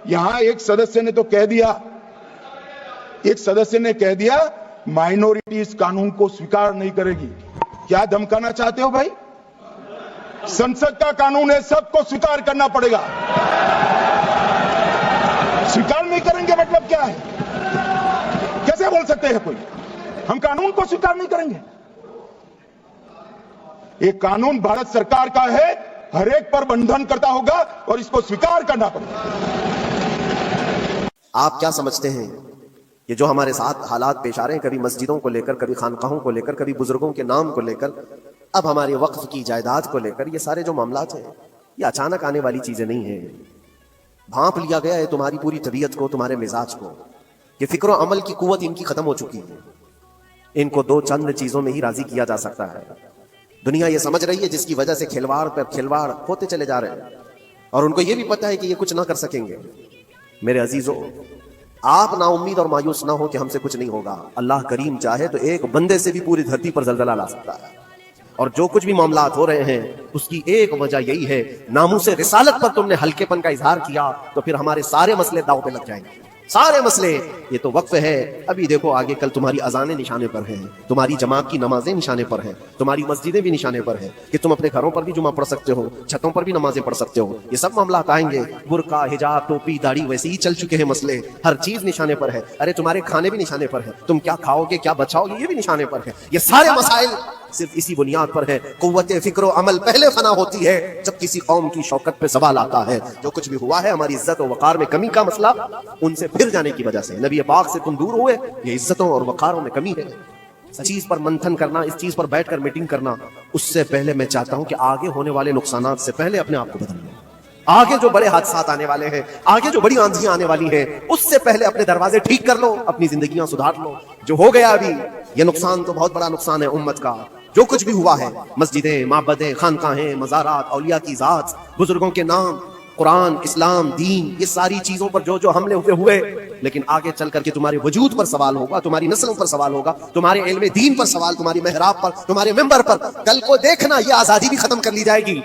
यहां एक सदस्य ने तो कह दिया माइनॉरिटी इस कानून को स्वीकार नहीं करेगी। क्या धमकाना चाहते हो भाई? संसद का कानून है, सबको स्वीकार करना पड़ेगा। स्वीकार नहीं करेंगे मतलब क्या है? कैसे बोल सकते हैं कोई हम कानून को स्वीकार नहीं करेंगे? ये कानून भारत सरकार का है, हर एक पर बंधन करता होगा और इसको स्वीकार करना पड़ेगा। आप क्या समझते हैं ये जो हमारे साथ हालात पेश आ रहे हैं, कभी मस्जिदों को लेकर, कभी खानकाहों को लेकर, कभी बुजुर्गों के नाम को लेकर, अब हमारे वक्फ की जायदाद को लेकर, ये सारे जो मामलात हैं ये अचानक आने वाली चीजें नहीं है। भांप लिया गया है तुम्हारी पूरी तबीयत को, तुम्हारे मिजाज को। ये फिक्र और अमल की कुव्वत इनकी खत्म हो चुकी है। इनको दो चंद चीजों में ही राजी किया जा सकता है। दुनिया ये समझ रही है जिसकी वजह से खिलवाड़ पर खिलवाड़ होते चले जा रहे हैं, और उनको ये भी पता है कि ये कुछ ना कर सकेंगे। मेरे अजीजों, आप ना उम्मीद और मायूस ना हो कि हमसे कुछ नहीं होगा। अल्लाह करीम चाहे तो एक बंदे से भी पूरी धरती पर जलजला ला सकता है। और जो कुछ भी मामलात हो रहे हैं उसकी एक वजह यही है, नामूसे रिसालत पर तुमने हल्केपन का इजहार किया तो फिर हमारे सारे मसले दांव पे लग जाएंगे। सारे मसले, ये तो वक्फ है, अभी देखो आगे कल तुम्हारी अजानें निशाने पर हैं, तुम्हारी जमात की नमाजें निशाने पर हैं, तुम्हारी मस्जिदें भी निशाने पर हैं कि तुम अपने घरों पर भी जुमा पढ़ सकते हो, छतों पर भी नमाजें पढ़ सकते हो। ये सब मामलात आएंगे। बुर्का, हिजाब, टोपी, दाढ़ी, वैसे ही चल चुके हैं मसले। हर चीज निशाने पर है। अरे तुम्हारे खाने भी निशाने पर है, तुम क्या खाओगे क्या बचाओगे ये भी निशाने पर है। ये सारे मसाइल सिर्फ इसी बुनियाद पर है। कुव्वत फिक्र और अमल पहले फना होती है जब किसी कौम की शौकत पे सवाल आता है। जो कुछ भी हुआ है हमारी इज्जत और वकार में कमी का मसला उनसे फिर जाने की वजह से, नबी पाक से तुम दूर हुए, ये इज्जतों और वकारों में कमी है। इस चीज पर मंथन करना, इस चीज पर बैठकर मीटिंग करना, उससे पहले मैं चाहता हूं कि आगे होने वाले नुकसानात से पहले अपने आप को बदल लो। आगे जो बड़े हादसात आने वाले हैं, आगे जो बड़ी आंधियां आने वाली हैं, उससे पहले अपने दरवाजे ठीक कर लो, अपनी जिंदगियां सुधार लो। जो हो गया अभी, ये नुकसान तो बहुत बड़ा नुकसान है उम्मत का। जो कुछ भी हुआ है, मस्जिदें, माबदें, खानकाहें, मज़ारात, औलिया की ज़ात, बुजुर्गों के नाम, कुरान, इस्लाम, दीन, ये सारी चीजों पर जो जो हमले हुए, लेकिन आगे चल करके तुम्हारे वजूद पर सवाल होगा, तुम्हारी नस्लों पर सवाल होगा, तुम्हारे इल्म दीन पर सवाल, तुम्हारी मेहराब पर, तुम्हारे मेंबर पर। कल को देखना ये आजादी भी खत्म कर ली जाएगी।